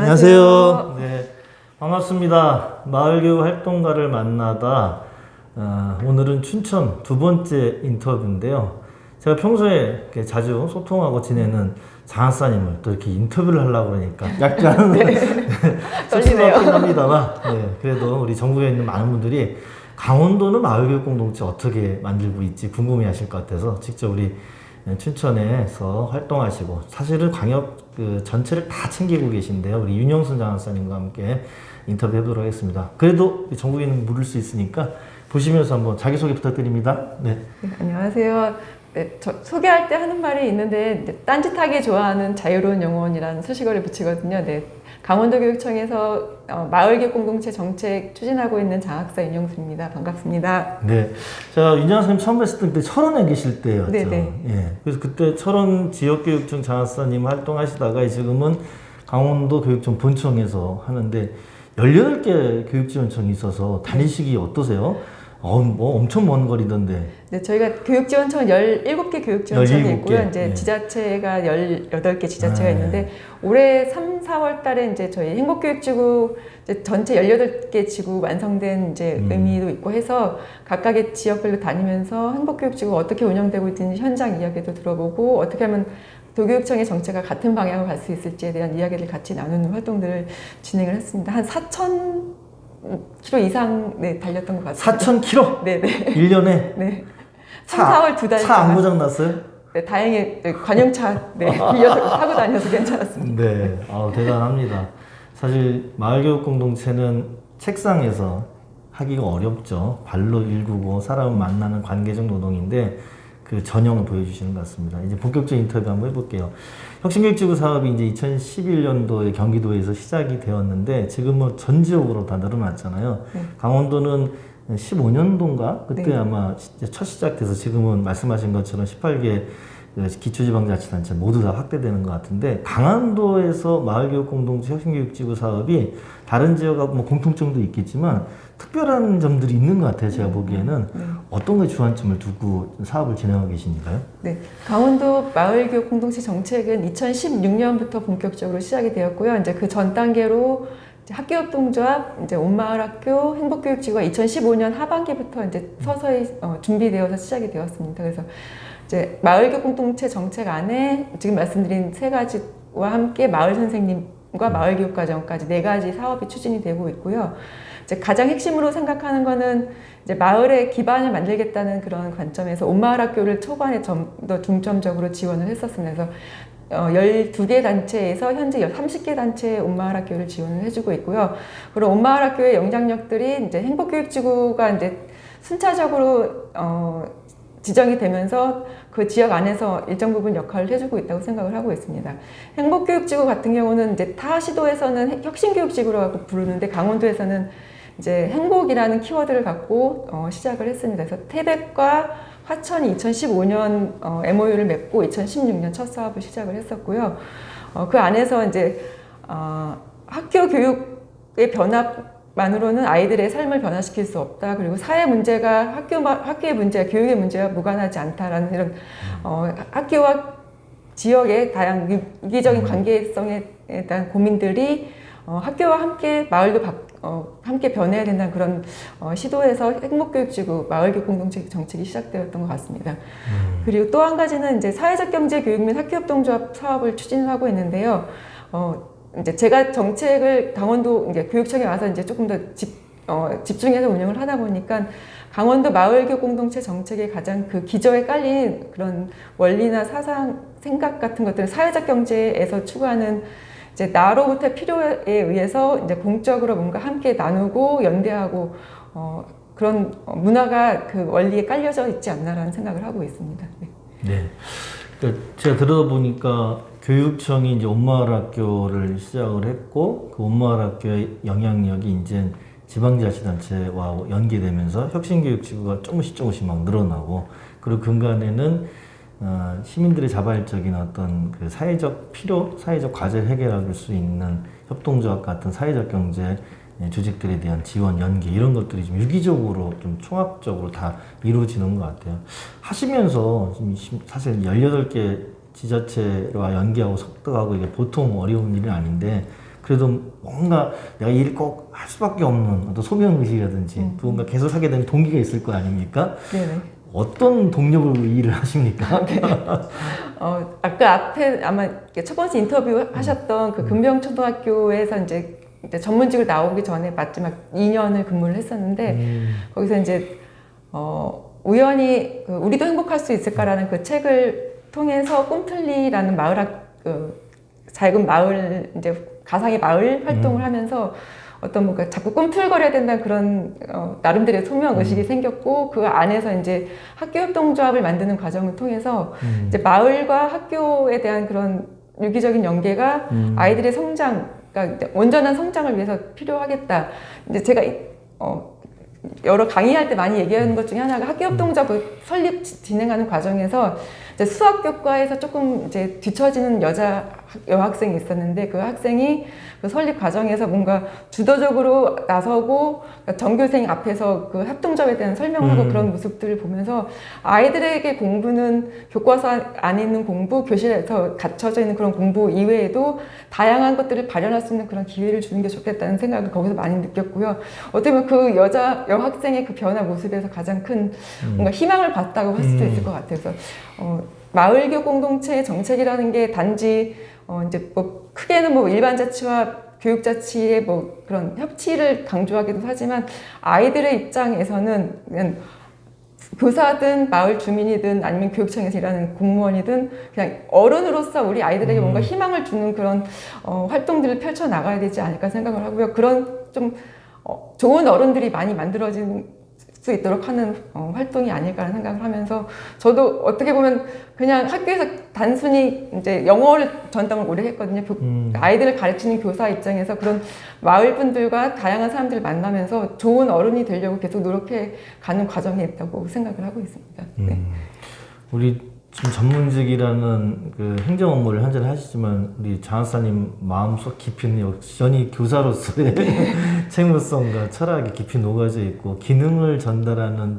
안녕하세요. 네, 반갑습니다. 마을교육 활동가를 만나다 오늘은 춘천 두 번째 인터뷰인데요. 제가 평소에 이렇게 자주 소통하고 지내는 장학사님을 또 이렇게 인터뷰를 하려고 그러니까 약간 씁쓸하긴 합니다만 그래도 우리 전국에 있는 많은 분들이 강원도는 마을교육 공동체 어떻게 만들고 있지 궁금해 하실 것 같아서 직접 우리 춘천에서 활동하시고 사실은 광역 전체를 다 챙기고 계신데요. 우리 윤영순 장학사님과 함께 인터뷰 해보도록 하겠습니다. 그래도 전국에는 물을 수 있으니까 보시면서 한번 자기소개 부탁드립니다. 네. 네, 안녕하세요. 네, 저 소개할 때 하는 말이 있는데 딴짓하기 좋아하는 자유로운 영혼이라는 수식어를 붙이거든요. 네, 강원도교육청에서 마을교육 공동체 정책 추진하고 있는 장학사 윤영수입니다. 반갑습니다. 네, 제가 윤 장학사님 처음 뵀을 때 그때 철원에 계실 때였죠. 네네. 예, 그래서 그때 철원 지역교육청 장학사님 활동하시다가 지금은 강원도 교육청 본청에서 하는데 18개 교육지원청이 있어서 다니시기 어떠세요? 뭐 엄청 먼 거리던데. 네, 저희가 교육지원청은 17개 교육지원청이 17개. 있고요. 이제 네. 지자체가 18개 지자체가 있는데 올해 3, 4월 달에 이제 저희 행복교육지구 이제 전체 18개 지구 완성된 이제 의미도 있고 해서 각각의 지역별로 다니면서 행복교육지구가 어떻게 운영되고 있는지 현장 이야기도 들어보고 어떻게 하면 도교육청의 정체가 같은 방향으로 갈 수 있을지에 대한 이야기를 같이 나누는 활동들을 진행을 했습니다. 한 4,000km 이상 달렸던 것 같습니다. 4,000km? 네네. 1년에? 네. 3, 4월 2달. 차 안 고장 났어요? 네, 다행히 관용차 빌려서 타고 다녀서 괜찮았습니다. 네, 대단합니다. 사실 마을교육 공동체는 책상에서 하기가 어렵죠. 발로 일구고 사람을 만나는 관계적 노동인데 그 전형을 보여주시는 것 같습니다. 이제 본격적인 인터뷰 한번 해볼게요. 혁신교육지구 사업이 이제 2011년도에 경기도에서 시작이 되었는데 지금은 전 지역으로 다 늘어났잖아요. 네. 강원도는 15년도인가? 그때 네. 아마 첫 시작돼서 지금은 말씀하신 것처럼 18개 기초지방자치단체 모두 다 확대되는 것 같은데 강원도에서 마을교육공동체 혁신교육지구 사업이 다른 지역하고 뭐 공통점도 있겠지만 특별한 점들이 있는 것 같아요. 제가 보기에는 어떤 게 주안점을 두고 사업을 진행하고 계십니까요? 네, 강원도 마을교육 공동체 정책은 2016년부터 본격적으로 시작이 되었고요. 이제 그 전 단계로 학교협동조합, 이제 온마을학교, 행복교육지구가 2015년 하반기부터 이제 서서히 준비되어서 시작이 되었습니다. 그래서 이제 마을교육 공동체 정책 안에 지금 말씀드린 세 가지와 함께 마을 선생님과 마을교육과정까지 4가지 사업이 추진이 되고 있고요. 이제 가장 핵심으로 생각하는 거는 이제 마을의 기반을 만들겠다는 그런 관점에서 온마을학교를 초반에 좀 더 중점적으로 지원을 했었습니다. 그래서 12개 단체에서 현재 30개 단체의 온마을학교를 지원을 해주고 있고요. 그리고 온마을학교의 영향력들이 이제 행복교육지구가 이제 순차적으로 지정이 되면서 그 지역 안에서 일정 부분 역할을 해주고 있다고 생각을 하고 있습니다. 행복교육지구 같은 경우는 이제 타 시도에서는 혁신교육지구라고 부르는데 강원도에서는 이제 행복이라는 키워드를 갖고 시작을 했습니다. 그래서 태백과 화천이 2015년 MOU를 맺고 2016년 첫 사업을 시작을 했었고요. 그 안에서 이제 학교 교육의 변화만으로는 아이들의 삶을 변화시킬 수 없다. 그리고 사회 문제가 학교의 문제와 교육의 문제와 무관하지 않다라는 이런 학교와 지역의 다양한 유기적인 관계성에 대한 고민들이 학교와 함께 마을도 함께 변해야 된다는 그런 시도에서 행복교육지구 마을교육 공동체 정책이 시작되었던 것 같습니다. 그리고 또 한 가지는 이제 사회적 경제 교육 및 학교협동조합 사업을 추진하고 있는데요. 이제 제가 정책을 강원도 이제 교육청에 와서 이제 조금 더 집중해서 운영을 하다 보니까 강원도 마을교육 공동체 정책의 가장 그 기저에 깔린 그런 원리나 사상, 생각 같은 것들을 사회적 경제에서 추구하는 이제 나로부터의 필요에 의해서 이제 공적으로 뭔가 함께 나누고 연대하고 그런 문화가 그 원리에 깔려져 있지 않나라는 생각을 하고 있습니다. 네. 네. 그러니까 제가 들어보니까 교육청이 이제 온마을학교를 시작을 했고 그 온마을학교의 영향력이 이제 지방자치단체와 연계되면서 혁신교육지구가 조금씩 막 늘어나고 그리고 근간에는 시민들의 자발적인 어떤 그 사회적 필요, 사회적 과제를 해결할 수 있는 협동조합 같은 사회적 경제 조직들에 대한 지원, 연계 이런 것들이 좀 유기적으로 좀 총합적으로 다 이루어지는 것 같아요. 하시면서 사실 18개 지자체와 연계하고 섭득하고 이게 보통 어려운 일은 아닌데 그래도 뭔가 내가 일을 꼭 할 수밖에 없는 어떤 소명 의식이라든지 누군가 계속 하게 되는 동기가 있을 거 아닙니까? 네네. 어떤 동력으로 일을 하십니까? 네. 아까 앞에 아마 첫 번째 인터뷰 하셨던 그 금병초등학교에서 이제 전문직을 나오기 전에 마지막 2년을 근무를 했었는데 거기서 이제 우연히 그 우리도 행복할 수 있을까라는 그 책을 통해서 꿈틀리라는 작은 마을 이제 가상의 마을 활동을 하면서 어떤 뭔가 자꾸 꿈틀거려야 된다는 그런 나름대로의 소명 의식이 생겼고 그 안에서 이제 학교협동조합을 만드는 과정을 통해서 이제 마을과 학교에 대한 그런 유기적인 연계가 아이들의 성장, 그러니까 온전한 성장을 위해서 필요하겠다. 이제 제가 여러 강의할 때 많이 얘기하는 것 중에 하나가 학교협동조합 설립 진행하는 과정에서 이제 수학교과에서 조금 이제 뒤처지는 여학생이 있었는데 그 학생이 그 설립 과정에서 뭔가 주도적으로 나서고 전교생 앞에서 그 협동조합에 대한 설명을 하고 그런 모습들을 보면서 아이들에게 공부는 교과서 안에 있는 공부, 교실에서 갇혀져 있는 그런 공부 이외에도 다양한 것들을 발현할 수 있는 그런 기회를 주는 게 좋겠다는 생각을 거기서 많이 느꼈고요. 어떻게 보면 그 여학생의 그 변화 모습에서 가장 큰 뭔가 희망을 봤다고 할 수도 있을 것 같아요. 그래서 마을교 공동체의 정책이라는 게 단지 이제 뭐 크게는 뭐 일반 자치와 교육자치의 뭐 그런 협치를 강조하기도 하지만 아이들의 입장에서는 그냥 교사든 마을 주민이든 아니면 교육청에서 일하는 공무원이든 그냥 어른으로서 우리 아이들에게 뭔가 희망을 주는 그런 활동들을 펼쳐 나가야 되지 않을까 생각을 하고요. 그런 좀 좋은 어른들이 많이 만들어진 수 있도록 하는 활동이 아닐까라는 생각을 하면서 저도 어떻게 보면 그냥 학교에서 단순히 이제 영어를 전담을 오래 했거든요. 아이들을 가르치는 교사 입장에서 그런 마을 분들과 다양한 사람들을 만나면서 좋은 어른이 되려고 계속 노력해 가는 과정에 있다고 생각을 하고 있습니다. 네. 우리 지금 전문직이라는 그 행정 업무를 현재는 하시지만 우리 장학사님 마음속 깊이는 여전히 교사로서의 책무성과 철학이 깊이 녹아져 있고 기능을 전달하는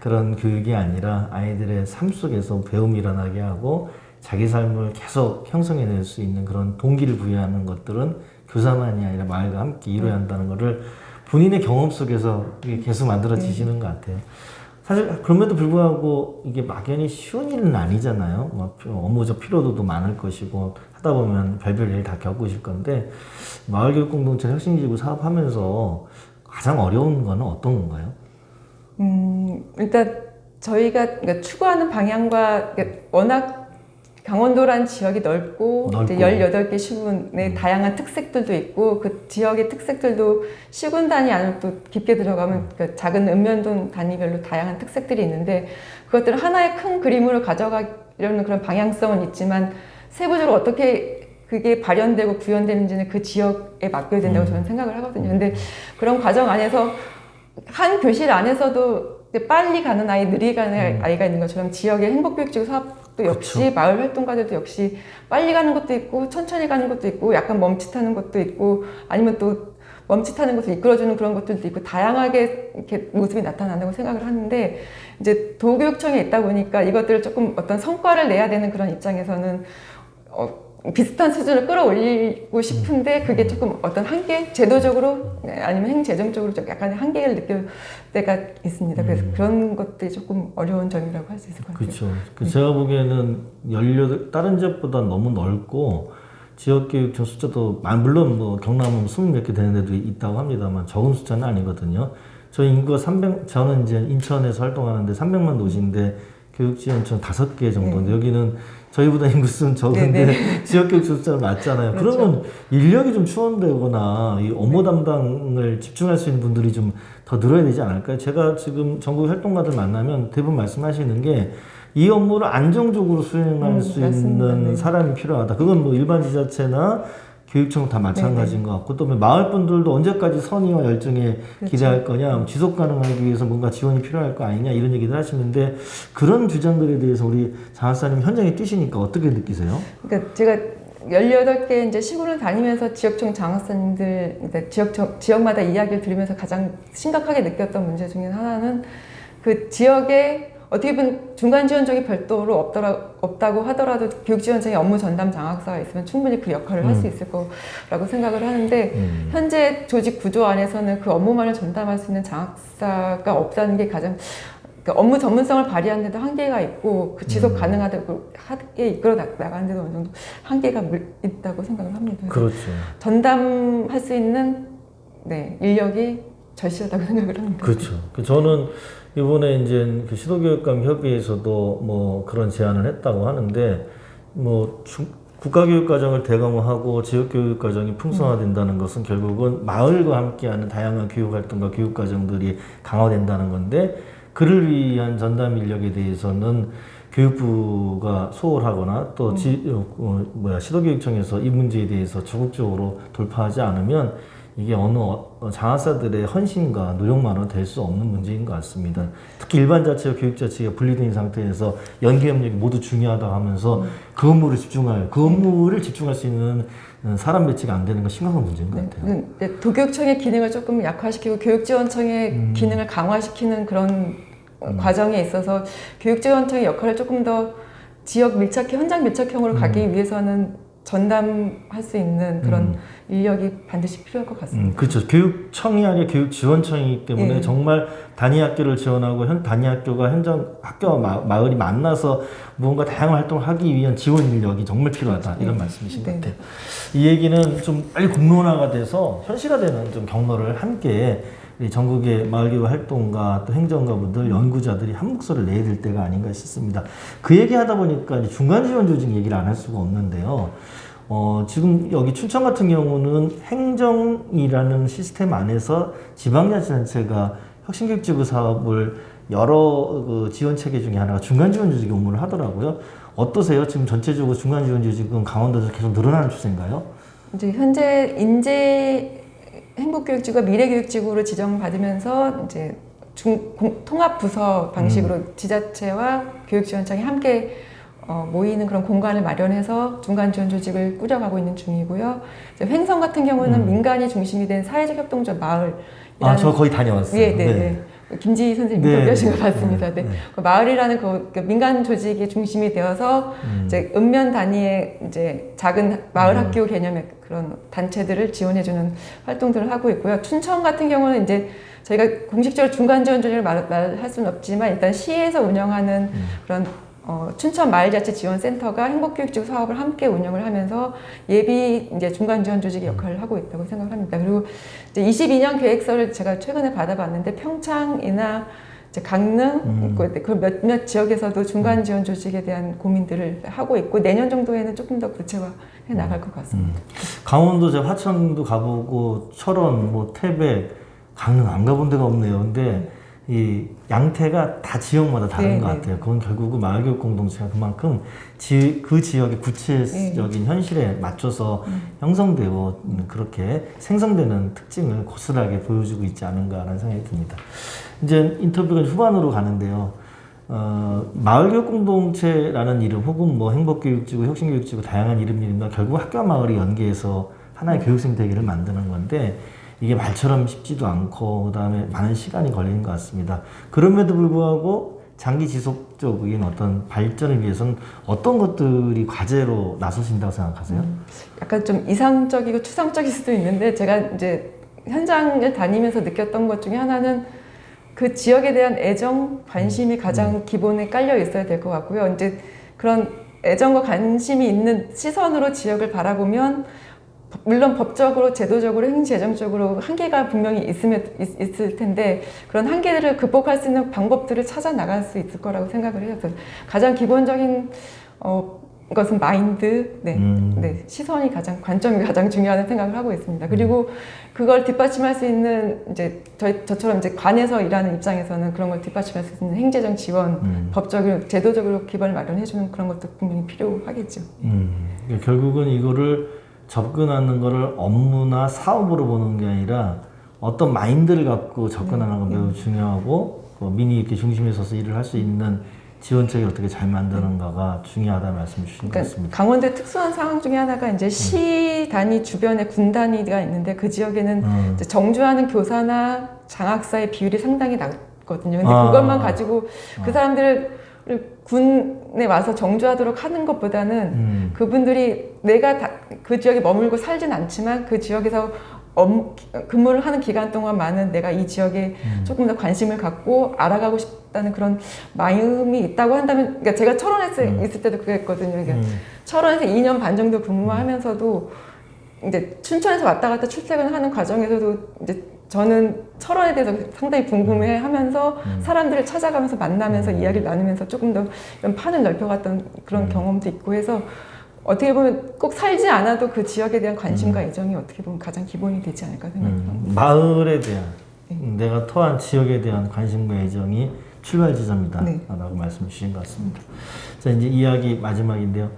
그런 교육이 아니라 아이들의 삶 속에서 배움이 일어나게 하고 자기 삶을 계속 형성해낼 수 있는 그런 동기를 부여하는 것들은 교사만이 아니라 마을과 함께 이루어야 한다는 것을 본인의 경험 속에서 이게 계속 만들어지시는 것 같아요. 사실 그럼에도 불구하고 이게 막연히 쉬운 일은 아니잖아요. 뭐 업무적 피로도도 많을 것이고 하다 보면 별별 일 다 겪으실 건데 마을교육공동체 혁신지구 사업하면서 가장 어려운 거는 어떤 건가요? 일단 저희가 그러니까 추구하는 방향과 워낙 강원도란 지역이 넓고 이제 18개 시군의 다양한 특색들도 있고 그 지역의 특색들도 시군 단위 안으로 또 깊게 들어가면 그 작은 읍면동 단위별로 다양한 특색들이 있는데 그것들을 하나의 큰 그림으로 가져가려는 그런 방향성은 있지만 세부적으로 어떻게 그게 발현되고 구현되는지는 그 지역에 맡겨야 된다고 저는 생각을 하거든요. 근데 그런 과정 안에서 한 교실 안에서도 빨리 가는 아이, 느리게 가는 아이가 있는 것처럼 지역의 행복교육지구 사업도 역시 그렇죠. 마을 활동가들도 역시 빨리 가는 것도 있고 천천히 가는 것도 있고 약간 멈칫하는 것도 있고 아니면 또 멈칫하는 것을 이끌어주는 그런 것들도 있고 다양하게 이렇게 모습이 나타난다고 생각을 하는데 이제 도교육청에 있다 보니까 이것들을 조금 어떤 성과를 내야 되는 그런 입장에서는 비슷한 수준을 끌어올리고 싶은데 그게 조금 어떤 한계, 제도적으로 아니면 행재정적으로 약간의 한계를 느낄 때가 있습니다. 그래서 그런 것들이 조금 어려운 점이라고 할 수 있을 것 같아요. 그렇죠. 제가 보기에는 다른 지역보다 너무 넓고 지역교육청 숫자도 물론 뭐 경남은 20몇 개 되는 데도 있다고 합니다만 적은 숫자는 아니거든요. 저희 인구가 저는 이제 인천에서 활동하는데 300만 도시인데 교육지원청 5개 정도인데 여기는 저희보다 인구수는 적은데 지역교육 숫자는 낮잖아요. 그렇죠. 그러면 인력이 좀 추원되거나 이 업무 담당을 집중할 수 있는 분들이 좀 더 늘어야 되지 않을까요? 제가 지금 전국 활동가들 만나면 대부분 말씀하시는 게 이 업무를 안정적으로 수행할 수 있는 사람이 필요하다. 그건 뭐 일반 지자체나 교육청 다 마찬가지인 것 같고 또 마을 분들도 언제까지 선의와 열정에 기대할 거냐, 지속 가능하기 위해서 뭔가 지원이 필요할 거 아니냐 이런 얘기를 하시는데 그런 주장들에 대해서 우리 장학사님 현장에 뛰시니까 어떻게 느끼세요? 그러니까 제가 18개 이제 시군을 다니면서 지역청 장학사님들 지역마다 이야기를 들으면서 가장 심각하게 느꼈던 문제 중에 하나는 그 지역에 어떻게 보면 중간 지원청이 별도로 없다고 하더라도 교육지원청에 업무 전담 장학사가 있으면 충분히 그 역할을 할 수 있을 거라고 생각을 하는데 현재 조직 구조 안에서는 그 업무만을 전담할 수 있는 장학사가 없다는 게 가장 그러니까 업무 전문성을 발휘하는 데도 한계가 있고 그 지속 가능하다고 하게 이끌어 나가는 데도 어느 정도 한계가 있다고 생각을 합니다. 그렇죠. 전담할 수 있는 인력이 절실하다고 생각을 합니다. 그렇죠. 저는 이번에 이제 그 시도교육감 협의회에서도 뭐 그런 제안을 했다고 하는데 뭐 국가교육과정을 대강화하고 지역교육과정이 풍성화된다는 것은 결국은 마을과 함께하는 다양한 교육활동과 교육과정들이 강화된다는 건데 그를 위한 전담 인력에 대해서는 교육부가 소홀하거나 또 시도교육청에서 이 문제에 대해서 적극적으로 돌파하지 않으면 이게 어느 장학사들의 헌신과 노력만은 될 수 없는 문제인 것 같습니다. 특히 일반 자체와 교육 자체가 분리된 상태에서 연계 협력이 모두 중요하다고 하면서 그 업무를 집중할 수 있는 사람 배치가 안 되는 건 심각한 문제인 것 같아요. 도교육청의 기능을 조금 약화시키고 교육지원청의 기능을 강화시키는 그런 과정에 있어서 교육지원청의 역할을 조금 더 지역 밀착형, 현장 밀착형으로 가기 위해서는 전담할 수 있는 그런 인력이 반드시 필요할 것 같습니다. 그렇죠. 교육청이 아니라 교육지원청이기 때문에 정말 단위 학교를 지원하고 단위 학교가 현장 학교와 마을이 만나서 무언가 다양한 활동을 하기 위한 지원 인력이 정말 필요하다 이런 말씀이신 것 같아요. 이 얘기는 좀 빨리 공론화가 돼서 현실화되는 좀 경로를 함께 전국의 마을교육 활동가 또 행정가분들 연구자들이 한 목소리를 내야 될 때가 아닌가 싶습니다. 그 얘기하다 보니까 중간 지원 조직 얘기를 안 할 수가 없는데요. 지금 여기 춘천 같은 경우는 행정이라는 시스템 안에서 지방자치단체가 혁신교육지구 사업을 여러 그 지원 체계 중에 하나가 중간 지원 조직이 업무를 하더라고요. 어떠세요? 지금 전체적으로 중간 지원 조직은 강원도에서 계속 늘어나는 추세인가요? 이제 현재 인재 행복교육지구가 미래교육지구로 지정받으면서 이제 통합부서 방식으로 지자체와 교육지원청이 함께 모이는 그런 공간을 마련해서 중간지원 조직을 꾸려가고 있는 중이고요. 이제 횡성 같은 경우는 민간이 중심이 된 사회적 협동조 마을. 저 거의 다녀왔어요. 네. 김지희 선생님 인터뷰하신 거 봤습니다. 그 마을이라는 그 민간 조직이 중심이 되어서 이제 읍면 단위의 이제 작은 마을 학교 개념의 그런 단체들을 지원해주는 활동들을 하고 있고요. 춘천 같은 경우는 이제 저희가 공식적으로 중간 지원 조직을 말할 수는 없지만 일단 시에서 운영하는 그런 춘천 마을자치지원센터가 행복교육지구 사업을 함께 운영을 하면서 예비 이제 중간 지원 조직의 역할을 하고 있다고 생각합니다. 그리고 이제 22년 계획서를 제가 최근에 받아봤는데 평창이나 이제 강릉 그 몇몇 지역에서도 중간 지원 조직에 대한 고민들을 하고 있고 내년 정도에는 조금 더 구체화해 나갈 것 같습니다. 강원도 제가 화천도 가보고 철원, 태백, 강릉 안 가본 데가 없네요. 근데 이 양태가 다 지역마다 다른 것 같아요. 그건 결국은 마을교육 공동체가 그만큼 그 지역의 구체적인 현실에 맞춰서 형성되고 그렇게 생성되는 특징을 고스란하게 보여주고 있지 않은가라는 생각이 듭니다. 이제 인터뷰가 후반으로 가는데요. 마을교육 공동체라는 이름 혹은 행복교육지구, 혁신교육지구 다양한 이름입니다. 결국 학교와 마을이 연계해서 하나의 교육생 대계를 만드는 건데 이게 말처럼 쉽지도 않고 그다음에 많은 시간이 걸리는 것 같습니다. 그럼에도 불구하고 장기 지속적인 어떤 발전을 위해서는 어떤 것들이 과제로 나서신다고 생각하세요? 약간 좀 이상적이고 추상적일 수도 있는데 제가 이제 현장을 다니면서 느꼈던 것 중에 하나는 그 지역에 대한 애정, 관심이 가장 기본에 깔려 있어야 될 것 같고요. 이제 그런 애정과 관심이 있는 시선으로 지역을 바라보면 물론 법적으로, 제도적으로, 행정적으로 한계가 분명히 있을 텐데 그런 한계들을 극복할 수 있는 방법들을 찾아 나갈 수 있을 거라고 생각을 해요. 가장 기본적인 것은 마인드, 시선이 관점이 가장 중요하다는 생각을 하고 있습니다. 그리고 그걸 뒷받침할 수 있는 이제 저처럼 이제 관에서 일하는 입장에서는 그런 걸 뒷받침할 수 있는 행재적 지원, 법적으로, 제도적으로 기반을 마련해주는 그런 것도 분명히 필요하겠죠. 결국은 이거를 접근하는 거를 업무나 사업으로 보는 게 아니라 어떤 마인드를 갖고 접근하는 건 매우 중요하고 민이 이렇게 중심에 서서 일을 할 수 있는 지원책을 어떻게 잘 만드는가가 중요하다는 말씀 주신 것 같습니다. 강원도의 특수한 상황 중에 하나가 이제 시 단위 주변에 군 단위가 있는데 그 지역에는 이제 정주하는 교사나 장학사의 비율이 상당히 낮거든요. 있거든요. 근데 그것만 가지고 그 사람들을 군에 와서 정주하도록 하는 것보다는 그분들이 내가 그 지역에 머물고 살진 않지만 그 지역에서 근무를 하는 기간 동안만은 내가 이 지역에 조금 더 관심을 갖고 알아가고 싶다는 그런 마음이 있다고 한다면, 그러니까 제가 철원에서 있을 때도 그랬거든요. 그러니까 철원에서 2년 반 정도 근무하면서도 이제 춘천에서 왔다 갔다 출퇴근하는 과정에서도 이제 저는 철원에 대해서 상당히 궁금해하면서 사람들을 찾아가면서 만나면서 이야기를 나누면서 조금 더 이런 판을 넓혀갔던 그런 경험도 있고 해서 어떻게 보면 꼭 살지 않아도 그 지역에 대한 관심과 애정이 어떻게 보면 가장 기본이 되지 않을까 생각합니다. 마을에 대한 내가 토한 지역에 대한 관심과 애정이 출발 지점이다 라고 말씀 주신 것 같습니다. 자, 이제 이야기 마지막인데요.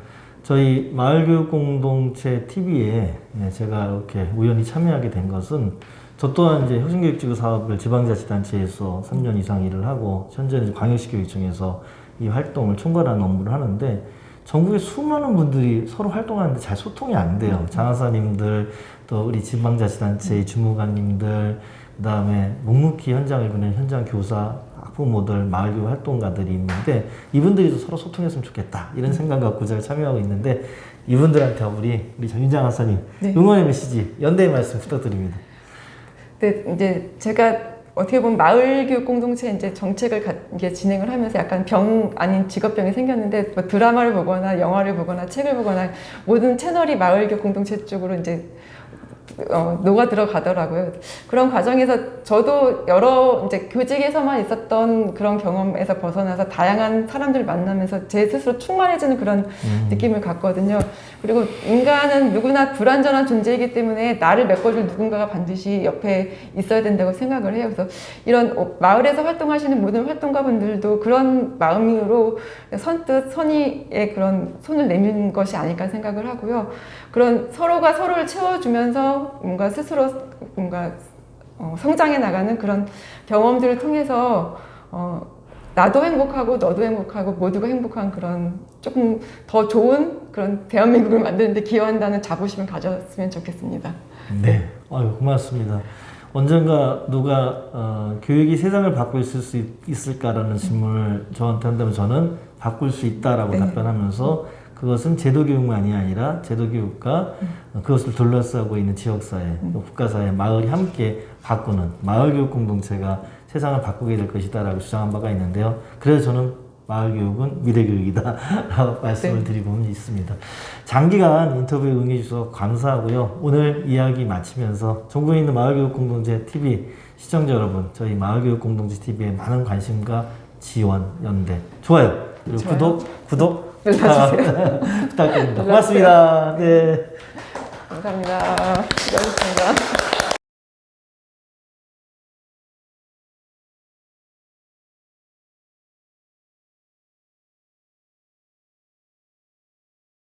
저희 마을교육공동체 TV에 제가 이렇게 우연히 참여하게 된 것은 저 또한 이제 혁신교육지구 사업을 지방자치단체에서 3년 이상 일을 하고 현재는 광역시교육청에서 이 활동을 총괄하는 업무를 하는데 전국에 수많은 분들이 서로 활동하는데 잘 소통이 안 돼요. 장하사님들, 또 우리 지방자치단체의 주무관님들, 그다음에 묵묵히 현장을 보낸 현장 교사, 학부모들, 마을교육 활동가들이 있는데 이분들이 서로 소통했으면 좋겠다 이런 생각 갖고 제가 참여하고 있는데 이분들한테 우리 전윤장 하사님 응원의 메시지, 연대의 말씀 부탁드립니다. 네, 이제 제가 어떻게 보면 마을교육 공동체 이제 정책을 이게 진행을 하면서 약간 병 아닌 직업병이 생겼는데 뭐 드라마를 보거나 영화를 보거나 책을 보거나 모든 채널이 마을교육 공동체 쪽으로 이제 녹아 들어가더라고요. 그런 과정에서 저도 여러 이제 교직에서만 있었던 그런 경험에서 벗어나서 다양한 사람들을 만나면서 제 스스로 충만해지는 그런 느낌을 갖거든요. 그리고 인간은 누구나 불완전한 존재이기 때문에 나를 메꿔줄 누군가가 반드시 옆에 있어야 된다고 생각을 해요. 그래서 이런 마을에서 활동하시는 모든 활동가분들도 그런 마음으로 선뜻 선의의 그런 손을 내미는 것이 아닐까 생각을 하고요. 그런 서로가 서로를 채워주면서 뭔가 스스로 뭔가 성장해 나가는 그런 경험들을 통해서 나도 행복하고 너도 행복하고 모두가 행복한 그런 조금 더 좋은 그런 대한민국을 만드는 데 기여한다는 자부심을 가졌으면 좋겠습니다. 네, 아유, 고맙습니다. 언젠가 누가 교육이 세상을 바꿀 수 있을까라는 질문을 저한테 한다면 저는 바꿀 수 있다라고 답변하면서 그것은 제도교육만이 아니라 제도교육과 그것을 둘러싸고 있는 지역사회, 국가사회, 마을이 함께 바꾸는 마을교육 공동체가 세상을 바꾸게 될 것이다라고 주장한 바가 있는데요. 그래서 저는 마을교육은 미래교육이다라고 말씀을 드리고 있습니다. 장기간 인터뷰에 응해주셔서 감사하고요. 오늘 이야기 마치면서 전국에 있는 마을교육 공동체 TV 시청자 여러분, 저희 마을교육 공동체 TV에 많은 관심과 지원, 연대, 좋아요, 그리고 구독 눌러주세요. 부탁드립니다. 고맙습니다. 네. 감사합니다. 수고하셨습니다.